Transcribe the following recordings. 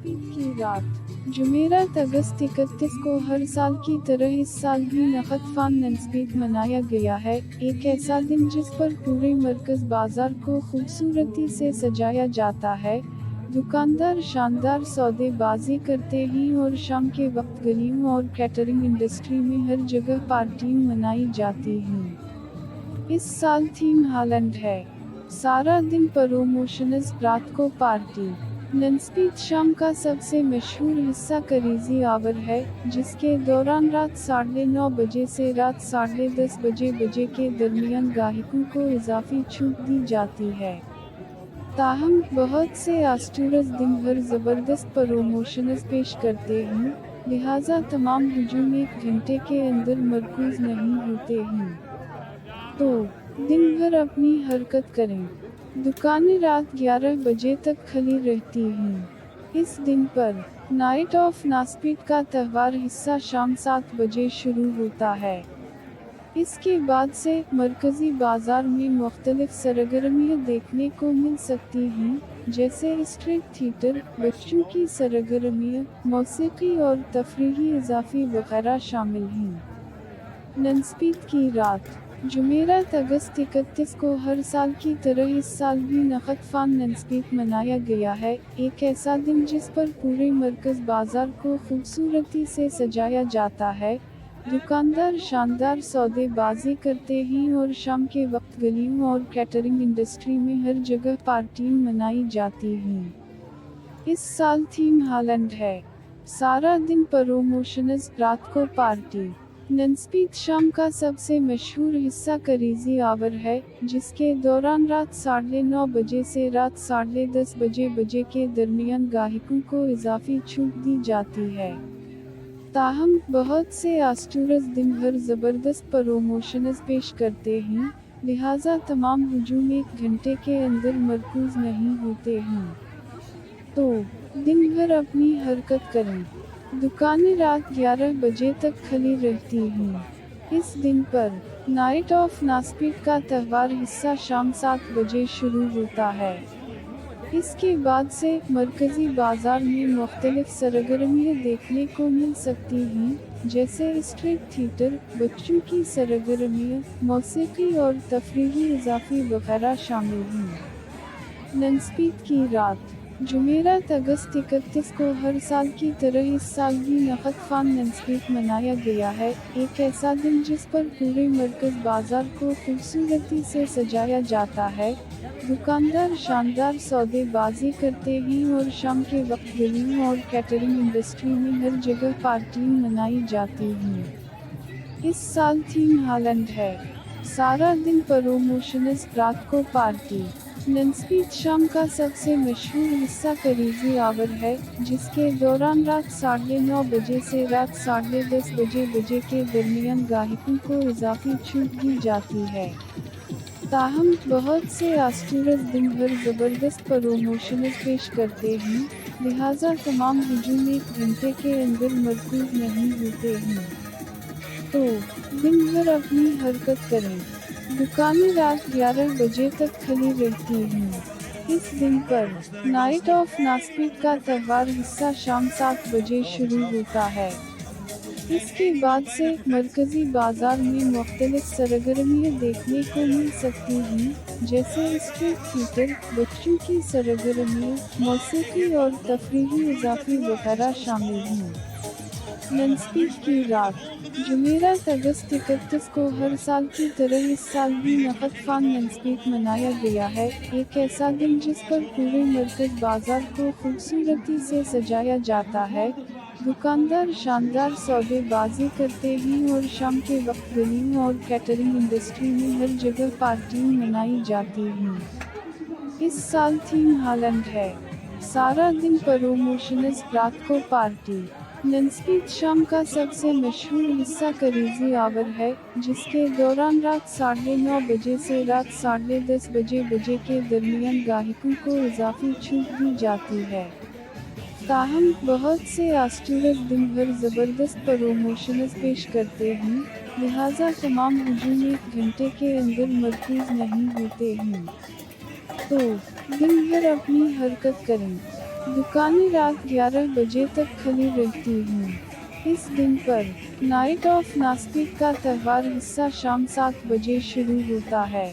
नस्बीत की रात। जुमेरात अगस्त 31 को हर साल की तरह इस साल भी नखतफान नस्बीत मनाया गया है, एक ऐसा दिन जिस पर पूरे मरकज बाजार को खूबसूरती से सजाया जाता है। दुकानदार शानदार सौदेबाजी करते हैं और शाम के वक्त गलियों और कैटरिंग इंडस्ट्री में हर जगह पार्टियां मनाई जाती हैं। इस साल थीम हॉलैंड है। सारा दिन प्रमोशंस, रात को पार्टी। नस्बीत शाम का सबसे मशहूर हिस्सा करीजी आवर है, जिसके दौरान रात 9:30 बजे से रात 10:30 बजे के दरमियान गाहकों को इजाफी छूट दी जाती है। ताहम बहुत से आस्टूरस दिन भर ज़बरदस्त प्रमोशंस पेश करते हैं, लिहाजा तमाम हुजूम एक घंटे के अंदर मरकूज नहीं होते हैं। तो दिन भर अपनी हरकत करें। दुकानें रात 11 बजे तक खुली रहती हैं। इस दिन पर नाइट ऑफ नस्बीत का त्यौहार हिस्सा शाम 7 बजे शुरू होता है। इसके बाद से मरकजी बाजार में मुख्तलिफ सरगर्मियाँ देखने को मिल सकती हैं, जैसे स्ट्रीट थिएटर, बच्चों की सरगर्मियाँ, मौसीकी और तफरीही इजाफी वगैरह शामिल हैं। नस्बीत की रात। जुमेरात अगस्त 31 को हर साल की तरह इस साल भी नखतफान नस्बीत मनाया गया है, एक ऐसा दिन जिस पर पूरे मरकज बाजार को खूबसूरती से सजाया जाता है। दुकानदार शानदार सौदेबाजी करते हैं और शाम के वक्त गलियों और कैटरिंग इंडस्ट्री में हर जगह पार्टियां मनाई जाती हैं। इस साल थीम हॉलैंड है। सारा दिन प्रमोशंस, रात को पार्टी। नस्बीत शाम का सबसे मशहूर हिस्सा करीजी आवर है, जिसके दौरान रात 9:30 बजे से रात 10:30 बजे के दरमियान गाहकों को इजाफी छूट दी जाती है। ताहम बहुत से आस्टूरस दिन भर ज़बरदस्त प्रमोशंस पेश करते हैं, लिहाजा तमाम हुजूम एक घंटे के अंदर मरकूज नहीं होते हैं। तो दिन भर अपनी हरकत करें। दुकानें रात 11 बजे तक खुली रहती हैं। इस दिन पर नाइट ऑफ नस्बीत का त्यौहार हिस्सा शाम 7 बजे शुरू होता है। इसके बाद से मरकजी बाजार में मुख्तलिफ सरगर्मियाँ देखने को मिल सकती हैं, जैसे स्ट्रीट थिएटर, बच्चों की सरगर्मियाँ, मौसीकी और तफरीही इजाफी वगैरह शामिल हैं। नस्बीत की रात। जुमेरात अगस्त 31 को हर साल की तरह इस साल भी नखतफान नस्बीत मनाया गया है, एक ऐसा दिन जिस पर पूरे मरकज बाजार को खूबसूरती से सजाया जाता है। दुकानदार शानदार सौदेबाजी करते हैं और शाम के वक्त गलियों और कैटरिंग इंडस्ट्री में हर जगह पार्टियां मनाई जाती हैं। इस साल थीम हॉलैंड है। सारा दिन प्रमोशंस, रात को पार्टी। नस्बीत शाम का सबसे मशहूर हिस्सा करीजी आवर है, जिसके दौरान रात 9:30 बजे से रात 10:30 बजे के दरमियान गाहकों को इजाफी छूट दी जाती है। ताहम बहुत से आस्टूरस दिन भर ज़बरदस्त प्रमोशंस पेश करते हैं, लिहाजा तमाम हुजूम एक घंटे के अंदर मरकूज नहीं होते हैं। तो दिन भर अपनी हरकत करें। दुकानें रात 11 बजे तक खुली रहती हैं। इस दिन पर नाइट ऑफ नस्बीत का त्यौहार हिस्सा शाम 7 बजे शुरू होता है। इसके बाद से मरकजी बाजार में मुख्तलिफ सरगर्मियाँ देखने को मिल सकती हैं, जैसे स्ट्रीट थिएटर, बच्चों की सरगर्मियाँ, मौसीकी और तफरीही इजाफी वगैरह शामिल हैं। नस्बीत की रात। जुमेरात अगस्त 31 को हर साल की तरह इस साल भी नखतफान नस्बीत मनाया गया है, एक ऐसा दिन जिस पर पूरे मरकज बाजार को खूबसूरती से सजाया जाता है। दुकानदार शानदार सौदेबाजी करते हैं और शाम के वक्त गलियों और कैटरिंग इंडस्ट्री में हर जगह पार्टियां मनाई जाती हैं। इस साल थीम हॉलैंड है। सारा दिन प्रमोशंस, रात को पार्टी। नस्बीत शाम का सबसे मशहूर हिस्सा करीजी आवर है, जिसके दौरान रात 9:30 बजे से रात 10:30 बजे के दरमियान गाहकों को इजाफी छूट दी जाती है। ताहम बहुत से आस्टूरस दिन भर ज़बरदस्त प्रमोशंस पेश करते हैं, लिहाजा तमाम हुजूम एक घंटे के अंदर मरकूज नहीं होते हैं। तो दिन भर अपनी हरकत करें। दुकानें रात 11 बजे तक खुली रहती हैं। इस दिन पर नाइट ऑफ नास्तिक का त्योहार हिस्सा शाम 7 बजे शुरू होता है।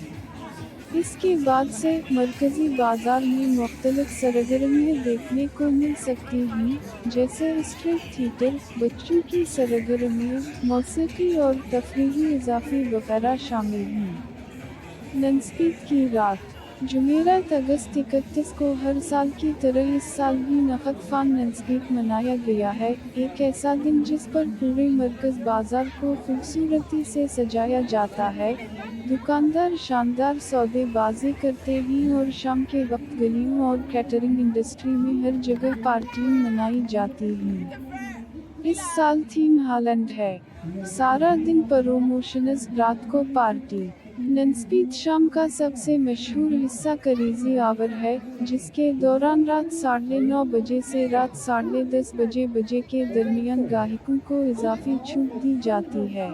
इसके बाद से मरकजी बाजार में मुख्तलिफ सरगर्मियाँ देखने को मिल सकती हैं, जैसे स्ट्रीट थिएटर, बच्चों की सरगर्मियाँ, मौसीकी और तफरीही इजाफी वगैरह शामिल हैं। नंस्पीत की रात जुमेरात अगस्त 31 को हर साल की तरह इस साल भी नखतफान नंस्पीत मनाया गया है, एक ऐसा दिन जिस पर पूरे मरकज बाजार को खूबसूरती से सजाया जाता है। दुकानदार शानदार सौदेबाजी करते हैं और शाम के वक्त गलियों और कैटरिंग इंडस्ट्री में हर जगह पार्टियां मनाई जाती हैं। इस साल थीम हॉलैंड है। सारा दिन प्रमोशंस, रात को पार्टी। नंस्पीत शाम का सबसे मशहूर हिस्सा क्रेजी आवर है, जिसके दौरान रात 9:30 बजे से रात 10:30 बजे के दरमियान गाहकों को इजाफी छूट दी जाती है।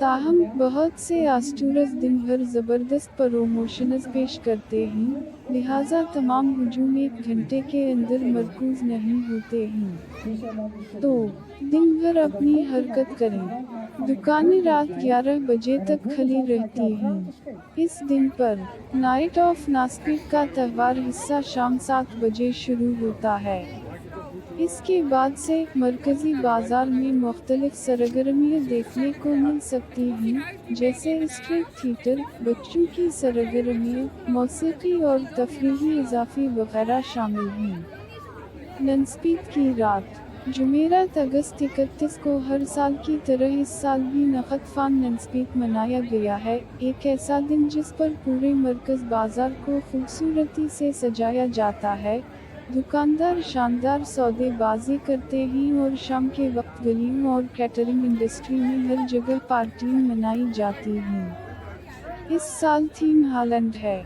ताहम बहुत से आस्टूरस दिन भर ज़बरदस्त प्रमोशंस पेश करते हैं, लिहाजा तमाम हुजूम 1 घंटे के अंदर मरकूज नहीं होते हैं। तो दिन भर अपनी हरकत करें। दुकानें रात 11 बजे तक खुली रहती हैं। इस दिन पर नाइट ऑफ नास्तिक का त्योहार हिस्सा शाम 7 बजे शुरू होता है। इसके बाद से मरकजी बाजार में मुख्तलिफ सरगर्मियाँ देखने को मिल सकती हैं, जैसे स्ट्रीट थिएटर, बच्चों की सरगर्मियाँ, मौसीकी और तफरीही इजाफी वगैरह शामिल हैं। नंस्पीत की रात जुमेरात अगस्त 31 को हर साल की तरह इस साल भी नखतफान नंस्पीत मनाया गया है, एक ऐसा दिन जिस पर पूरे मरकज बाजार को खूबसूरती से सजाया जाता है। दुकानदार शानदार सौदेबाजी करते हैं और शाम के वक्त गलियों और कैटरिंग इंडस्ट्री में हर जगह पार्टियां मनाई जाती हैं। इस साल थीम हॉलैंड है।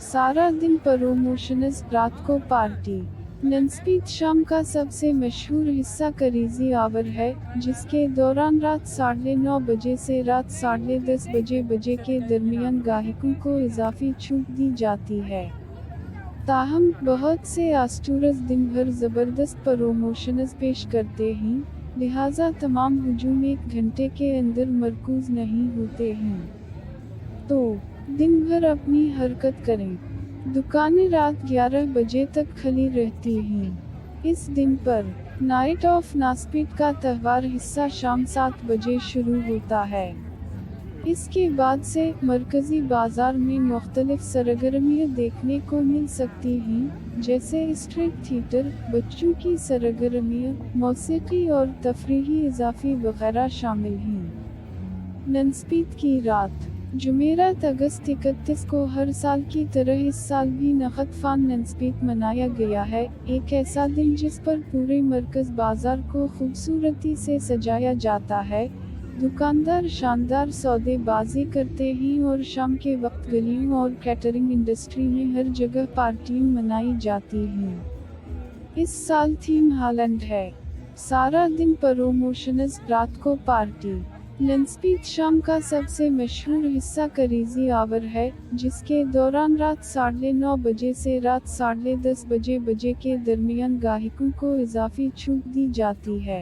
सारा दिन प्रमोशंस, रात को पार्टी। नंस्पीत शाम का सबसे मशहूर हिस्सा क्रेजी आवर है, जिसके दौरान रात 9:30 बजे से रात 10:30 बजे के दरमियान गाहकों को इजाफी छूट दी जाती है। ताहम बहुत से आस्टूरस दिन भर ज़बरदस्त प्रमोशंस पेश करते हैं, लिहाजा तमाम हुजूम 1 घंटे के अंदर मरकूज नहीं होते हैं। तो दिन भर अपनी हरकत करें। दुकानें रात 11 बजे तक खुली रहती हैं। इस दिन पर नाइट ऑफ नास्पीत का त्योहार हिस्सा शाम 7 बजे शुरू होता है। इसके बाद से मरकजी बाजार में मुख्तलिफ सरगर्मियाँ देखने को मिल सकती हैं, जैसे स्ट्रीट थिएटर, बच्चों की सरगर्मियाँ, मौसीकी और तफरीही इजाफी वगैरह शामिल हैं। नंस्पीत की रात जुमेरात अगस्त 31 को हर साल की तरह इस साल भी नखतफान नंस्पीत मनाया गया है, एक ऐसा दिन जिस पर पूरे मरकज बाजार को खूबसूरती से सजाया जाता है। दुकानदार शानदार सौदेबाजी करते हैं और शाम के वक्त गलियों और कैटरिंग इंडस्ट्री में हर जगह पार्टियां मनाई जाती हैं। इस साल थीम हॉलैंड है। सारा दिन प्रमोशंस, रात को पार्टी। नंस्पीत शाम का सबसे मशहूर हिस्सा क्रेजी आवर है, जिसके दौरान रात 9:30 बजे से रात 10:30 बजे के दरमियान गाहकों को इजाफी छूट दी जाती है।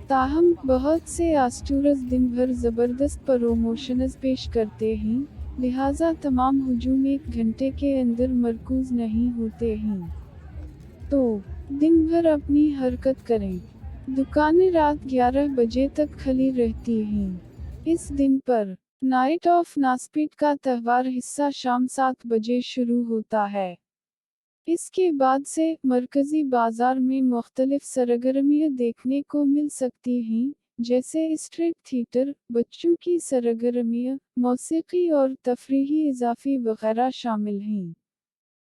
ताहम बहुत से आस्टूरस दिन भर ज़बरदस्त प्रमोशंस पेश करते हैं, लिहाजा तमाम हुजूम 1 घंटे के अंदर मरकूज नहीं होते हैं। तो दिन भर अपनी हरकत करें। दुकानें रात 11 बजे तक खुली रहती हैं। इस दिन पर नाइट ऑफ नास्पीत का त्योहार हिस्सा शाम 7 बजे शुरू होता है। इसके बाद से मरकजी बाजार में मुख्तलिफ सरगर्मियाँ देखने को मिल सकती हैं, जैसे स्ट्रीट थिएटर, बच्चों की सरगर्मियाँ, मौसीकी और तफरीही इजाफी वगैरह शामिल हैं।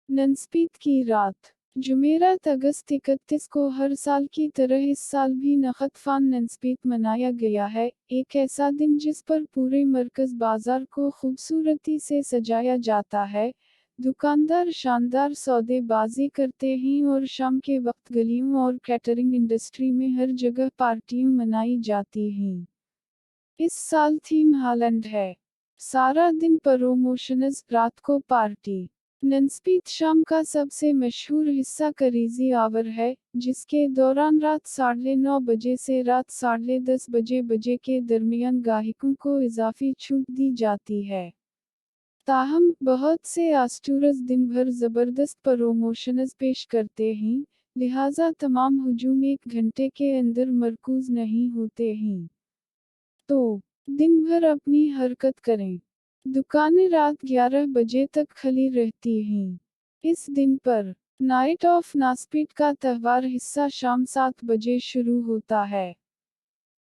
नंस्पीत की रात जुमेरात अगस्त 31 को हर साल की तरह इस साल भी नखतफान नंस्पीत मनाया गया है, एक ऐसा दिन जिस पर पूरे मरकज बाजार को खूबसूरती से सजाया जाता है। दुकानदार शानदार सौदेबाजी करते हैं और शाम के वक्त गलियों और कैटरिंग इंडस्ट्री में हर जगह पार्टियां मनाई जाती हैं। इस साल थीम हॉलैंड है। सारा दिन प्रमोशंस, रात को पार्टी। ननस्पीत शाम का सबसे मशहूर हिस्सा करीज़ी आवर है, जिसके दौरान रात 9:30 बजे से रात 10:30 बजे के दरमियान गाहकों को इजाफी छूट दी जाती है। ताहम बहुत से आस्टूरस दिन भर ज़बरदस्त प्रोमोशंस पेश करते हैं, लिहाजा तमाम हुजूम 1 घंटे के अंदर मरकूज़ नहीं होते हैं। तो दिन भर अपनी हरकत करें। दुकानें रात 11 बजे तक खुली रहती हैं। इस दिन पर नाइट ऑफ नास्पिट का त्यौहार हिस्सा शाम 7 बजे शुरू होता है।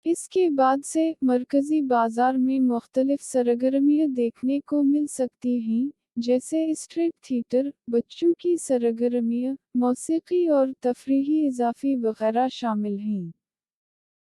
इसके बाद से मरकजी बाजार में मुख्तलिफ सरगर्मियाँ देखने को मिल सकती हैं, जैसे स्ट्रीट थिएटर, बच्चों की सरगर्मियाँ, मौसीकी और तफरीही इजाफी वगैरह शामिल हैं।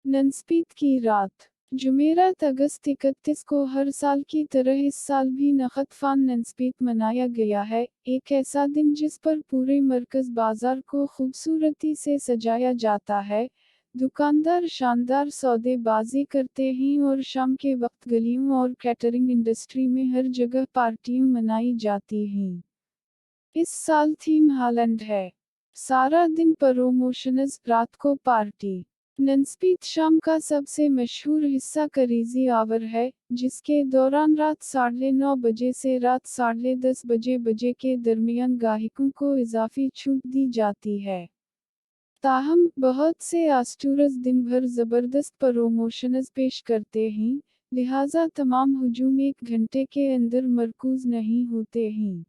ननस्पीत की रात जुमेरात अगस्त 31 को हर साल की तरह इस साल भी नखतफान ननस्पीत मनाया गया है, एक ऐसा दिन जिस पर पूरे मरकज़ बाजार को खूबसूरती से सजाया जाता है। दुकानदार शानदार सौदेबाजी करते हैं और शाम के वक्त गलियों और कैटरिंग इंडस्ट्री में हर जगह पार्टियां मनाई जाती हैं। इस साल थीम हालैंड है। सारा दिन प्रोमोशंस, रात को पार्टी। ननस्पीत शाम का सबसे मशहूर हिस्सा करीज़ी आवर है, जिसके दौरान रात 9:30 बजे से रात 10:30 बजे के दरमियान गाहकों को इजाफी छूट दी जाती है। ताहम बहुत से आस्टूरस दिन भर ज़बरदस्त प्रोमोशंस पेश करते हैं, लिहाजा तमाम हुजूम 1 घंटे के अंदर मरकूज़ नहीं होते हैं।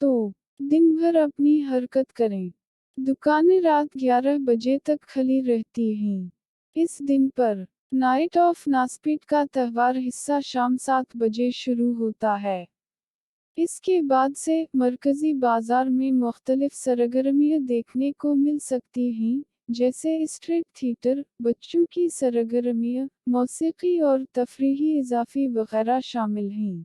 तो दिन भर अपनी हरकत करें। दुकानें रात 11 बजे तक खुली रहती हैं। इस दिन पर नाइट ऑफ नास्पिट का त्यौहार हिस्सा शाम 7 बजे शुरू होता है। इसके बाद से मरकजी बाजार में मुख्तलिफ सरगर्मियाँ देखने को मिल सकती हैं, जैसे स्ट्रीट थिएटर, बच्चों की सरगर्मियाँ, मौसीकी और तफरीही इजाफी वगैरह शामिल हैं।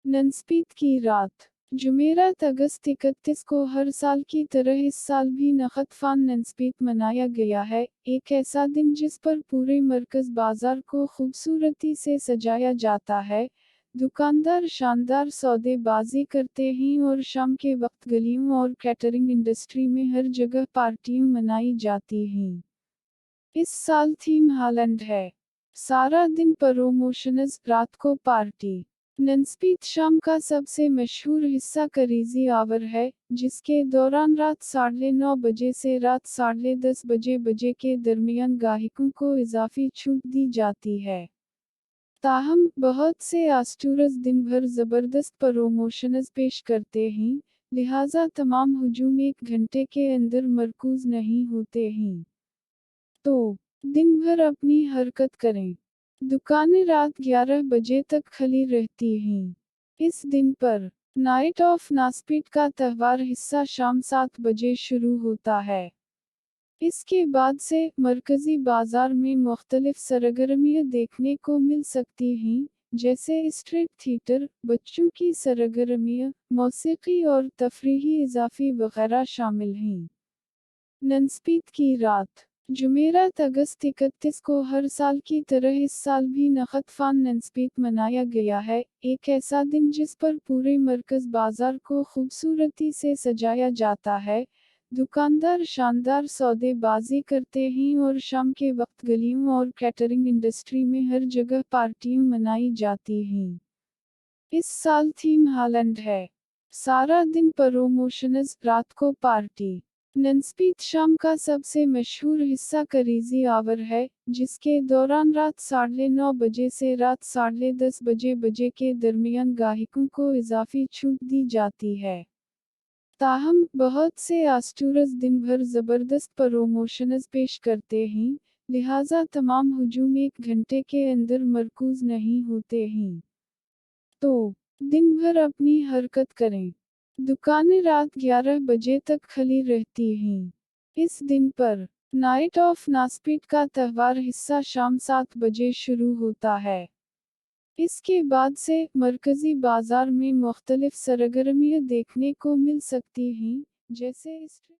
ननस्पीत की रात जुमेरात अगस्त 31 को हर साल की तरह इस साल भी नखतफान ननस्पीत मनाया गया है, एक ऐसा दिन जिस पर पूरे मरकज़ बाजार को खूबसूरती से सजाया जाता है। दुकानदार शानदार सौदेबाजी करते हैं और शाम के वक्त गलियों और कैटरिंग इंडस्ट्री में हर जगह पार्टियां मनाई जाती हैं। इस साल थीम हालैंड है। सारा दिन प्रोमोशंस, रात को पार्टी। ननस्पीत शाम का सबसे मशहूर हिस्सा करीज़ी आवर है, जिसके दौरान रात 9:30 बजे से रात 10:30 बजे के दरमियान गाहकों को इजाफी छूट दी जाती है। ताहम बहुत से आस्टूरस दिन भर ज़बरदस्त प्रोमोशंस पेश करते हैं, लिहाजा तमाम हुजूम 1 घंटे के अंदर मरकूज़ नहीं होते हैं। तो दिन भर अपनी हरकत करें। दुकानें रात 11 बजे तक खुली रहती हैं। इस दिन पर नाइट ऑफ नास्पिट का त्यौहार हिस्सा शाम 7 बजे शुरू होता है। इसके बाद से मरकजी बाजार में मुख्तलिफ सरगर्मियाँ देखने को मिल सकती हैं, जैसे स्ट्रीट थिएटर, बच्चों की सरगर्मियाँ, मौसीकी और तफरीही इजाफी वगैरह शामिल हैं। ननस्पीत की रात जुमेरात अगस्त 31 को हर साल की तरह इस साल भी नखतफान ननस्पीत मनाया गया है, एक ऐसा दिन जिस पर पूरे मरकज़ बाजार को खूबसूरती से सजाया जाता है। दुकानदार शानदार सौदेबाजी करते हैं और शाम के वक्त गलियों और कैटरिंग इंडस्ट्री में हर जगह पार्टियां मनाई जाती हैं। इस साल थीम हालैंड है। सारा दिन प्रोमोशंस, रात को पार्टी। ननस्पीत शाम का सबसे मशहूर हिस्सा करीज़ी आवर है, जिसके दौरान रात 9:30 बजे से रात 10:30 बजे के दरमियान गाहकों को इजाफी छूट दी जाती है। ताहम बहुत से आस्टूरस दिन भर ज़बरदस्त प्रोमोशंस पेश करते हैं, लिहाजा तमाम हुजूम 1 घंटे के अंदर मरकूज़ नहीं होते हैं। तो दिन भर अपनी हरकत करें। दुकानें रात 11 बजे तक खुली रहती हैं। इस दिन पर नाइट ऑफ नास्पिट का त्यौहार हिस्सा शाम 7 बजे शुरू होता है। इसके बाद से मरकजी बाजार में मुख्तलिफ सरगर्मियाँ देखने को मिल सकती हैं, जैसे